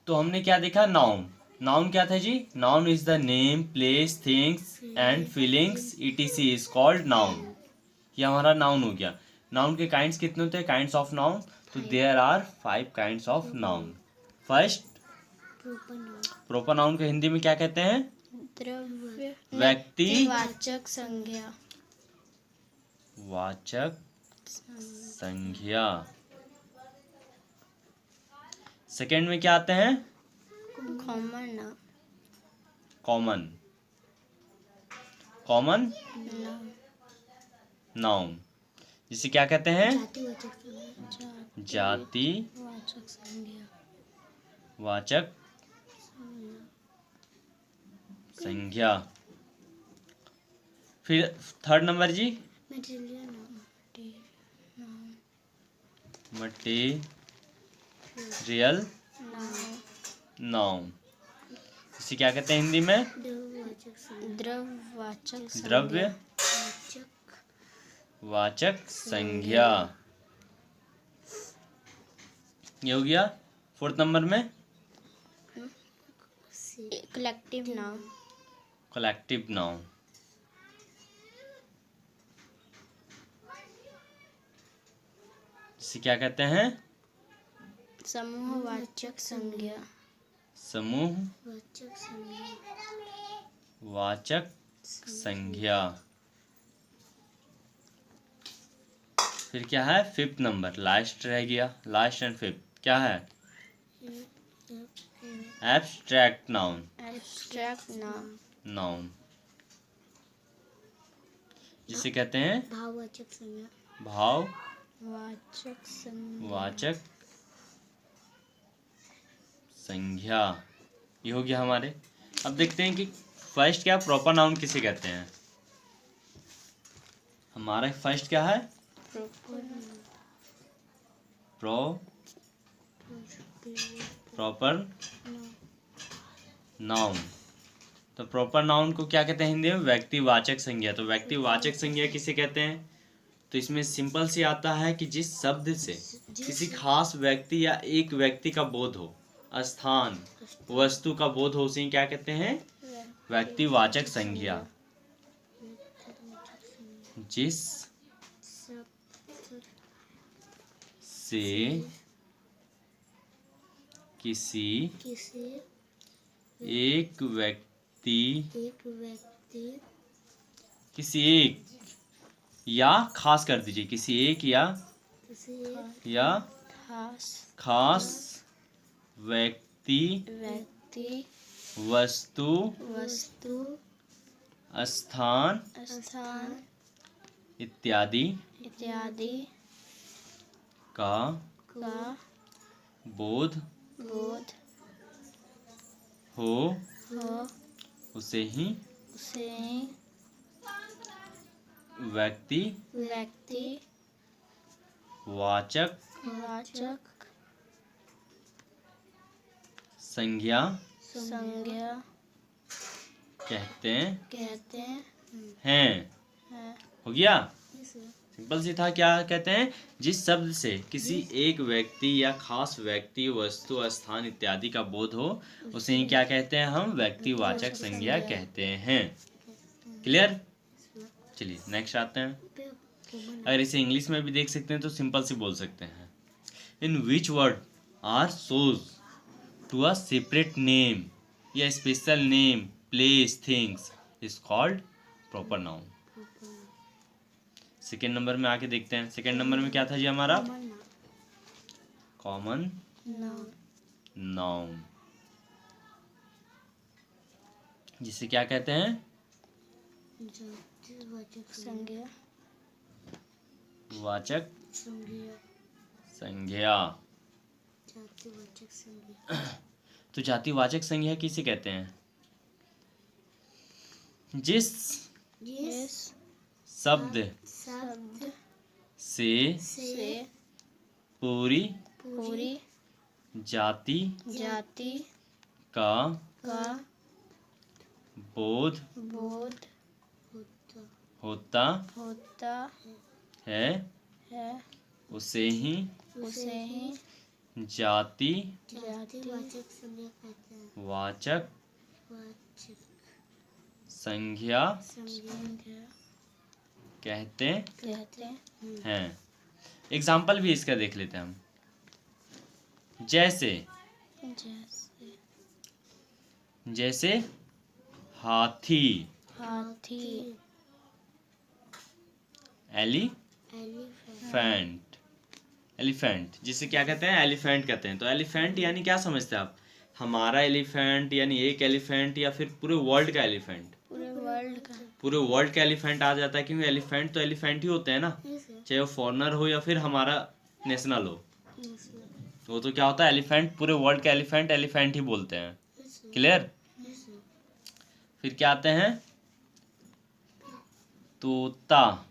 तो हमने क्या देखा, नाउन। नाउन क्या था जी, noun is the name, place, things and feelings etc is called noun. ये हमारा नाउन हो गया। नाउन के काइंड्स कितने होते हैं, काइंड्स ऑफ नाउन? तो there are 5 kinds of noun. First, proper noun को हिंदी में क्या कहते हैं? द्रव्य व्यक्ति वाचक संज्ञा। वाचक संज्ञा। सेकंड में क्या आते हैं? Common noun. Common, common noun noun, जिसे क्या कहते हैं? जाति वाचक संज्ञा। वाचक संज्ञा। फिर थर्ड नंबर जी, मटेरियल नाउन। मटेरियल नाउन, इसे क्या कहते हैं हिंदी में? द्रव्यवाचक द्रव्य वाचक संज्ञा। ये हो गया। फोर्थ नंबर में कलेक्टिव नाउन। कलेक्टिव नाउन, इसे क्या कहते हैं? समूहवाचक संज्ञा। समूह वाचक संज्ञा। फिर क्या है? फिफ्थ नंबर, लास्ट रह गया। लास्ट एंड फिफ्थ क्या है? Abstract noun. Abstract noun. Noun, जिसे कहते हैं? भाववाचक संज्ञा। भाव वाचक संज्ञा। वाचक संज्ञा। ये हो गया हमारे। अब देखते हैं कि फर्स्ट क्या, प्रॉपर नाउन किसे कहते हैं? हमारा फर्स्ट क्या है? Proper noun. तो प्रॉपर नाउन को क्या कहते हैं हिंदी में? व्यक्तिवाचक संज्ञा। तो व्यक्तिवाचक संज्ञा किसे कहते हैं? तो इसमें सिंपल सी आता है कि जिस शब्द से किसी खास व्यक्ति या एक व्यक्ति का बोध हो, स्थान, वस्तु का बोध हो, उसे क्या कहते हैं? व्यक्तिवाचक संज्ञा। जिस से किसी एक व्यक्ति किसी एक या खास कर दीजिए, किसी एक या खास व्यक्ति वस्तु स्थान इत्यादि का बोध हो, उसे ही व्यक्ति वाचक संज्ञा कहते हैं। हो गया। सिंपल सी था। क्या कहते हैं? जिस शब्द से किसी एक व्यक्ति या खास व्यक्ति, वस्तु, स्थान इत्यादि का बोध हो, उसे ही क्या कहते हैं? हम व्यक्तिवाचक संज्ञा कहते हैं। क्लियर? चलिए नेक्स्ट आते हैं। अगर इसे इंग्लिश में भी देख सकते हैं तो सिंपल से बोल सकते हैं, in which word are shows to a separate name या special name, place, things is called proper noun. Second number में आके देखते हैं। सेकेंड नंबर में क्या था जी हमारा? कॉमन नाउन, जिसे क्या कहते हैं? वाचक संज्ञा। तो जातिवाचक संज्ञा किसे कहते हैं? जिस शब्द से पूरी जाति का बोध होता है, उसे ही जाति जातिवाचक संज्ञा कहते हैं। वाचक वाचक संज्ञा संज्ञा कहते कहते हैं। एग्जाम्पल भी इसका देख लेते हैं हम। जैसे जैसे जैसे हाथी, हाथी, एलिफेंट। एलिफेंट जिसे क्या कहते हैं? एलिफेंट कहते हैं। तो एलिफेंट यानी क्या समझते हैं आप? हमारा एलिफेंट यानी एक एलिफेंट, या फिर पूरे वर्ल्ड का एलिफेंट? पूरे वर्ल्ड का। पूरे वर्ल्ड का एलिफेंट आ जाता है, क्योंकि एलिफेंट तो एलिफेंट ही होते हैं ना, चाहे वो फॉरेनर हो या फिर हमारा नेशनल हो। वो तो क्या होता है? एलिफेंट, पूरे वर्ल्ड का एलिफेंट एलिफेंट ही बोलते हैं। क्लियर? फिर क्या आते हैं? तोता,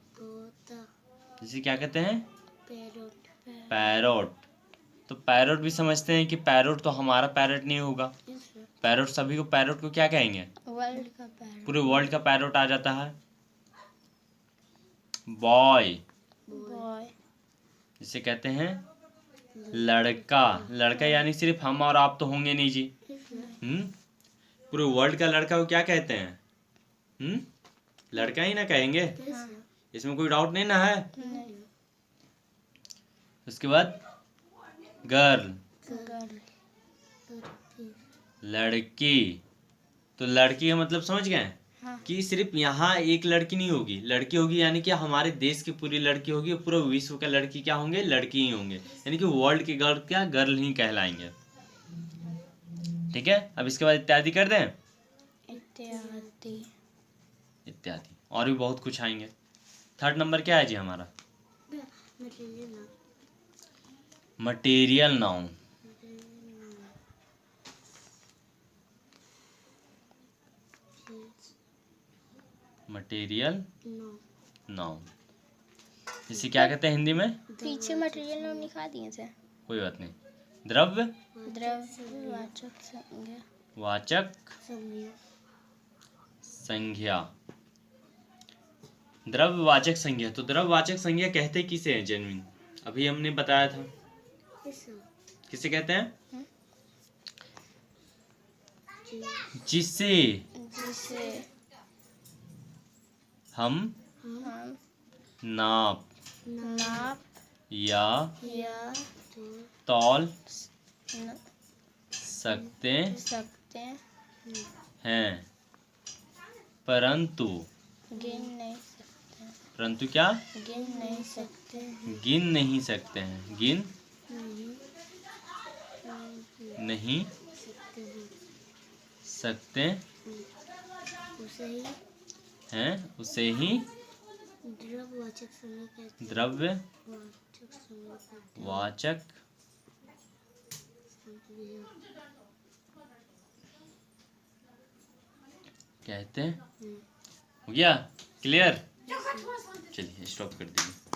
जिसे क्या कहते हैं? Parrot, parrot. तो पैरोट भी समझते हैं कि पैरोट तो हमारा पैरोट नहीं होगा। पैरोट सभी को, पैरोट को क्या कहेंगे? वर्ल्ड का पैरोट, पूरे वर्ल्ड का पैरोट आ जाता है। बॉय, बॉय, जिसे कहते हैं लड़का। लड़का यानी सिर्फ हम और आप तो होंगे नहीं जी। पूरे वर्ल्ड का लड़का को क्या कहते हैं? लड़का ही ना कहेंगे, इसमें कोई डाउट नहीं ना है। उसके बाद गर्ल, गर्ल, लड़की। तो लड़की का मतलब समझ गए? हाँ। कि सिर्फ यहाँ एक लड़की नहीं होगी, लड़की होगी यानी कि हमारे देश की पूरी लड़की होगी, पूरे विश्व का लड़की क्या होंगे? लड़की ही होंगे, यानी कि वर्ल्ड के गर्ल क्या? गर्ल ही कहलाएंगे। ठीक है, अब इसके बाद इत्यादि कर दें। इत्यादि, इत्यादि और भी बहुत कुछ आएंगे। थर्ड नंबर क्या है जी हमारा? Material noun. मटेरियल नाउन इसे क्या कहते हैं हिंदी में? पीछे मटेरियल नाउन लिखा दिए थे। कोई बात नहीं। द्रव्य, द्रव्यवाचक संज्ञा, वाचक संज्ञा। द्रव्यवाचक संज्ञा। तो द्रव्यवाचक संज्ञा कहते किसे हैं जेन्युइन? अभी हमने बताया था। किसे कहते हैं? जिसे जिसे हम नाप नाप या या तौल न सकते सकते हैं, परंतु गिन नहीं सकते, परंतु क्या? गिन नहीं सकते, गिन नहीं सकते हैं। गिन नहीं सकते हैं, उसे ही द्रव्यवाचक संज्ञा कहते हैं। द्रव्यवाचक कहते हैं। हो गया क्लियर? चलिए स्टॉप कर दीजिए।